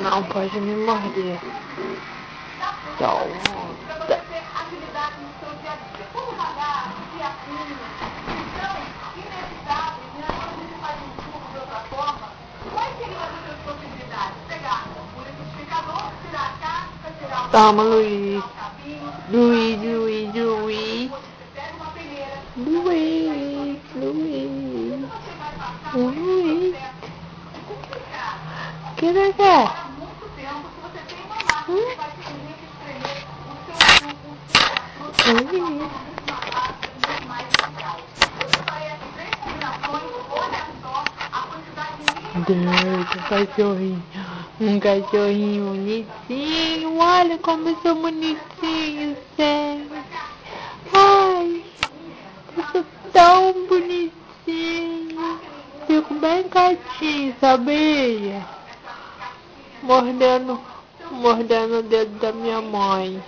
Não pode me morder. Solta. Toma, Luiz. Luiz. O que você quer? Um cachorrinho bonitinho. Olha como eu sou bonitinho, gente. Ai, eu sou tão bonitinho. Fico bem quietinho, sabia? Mordendo o dedo da minha mãe.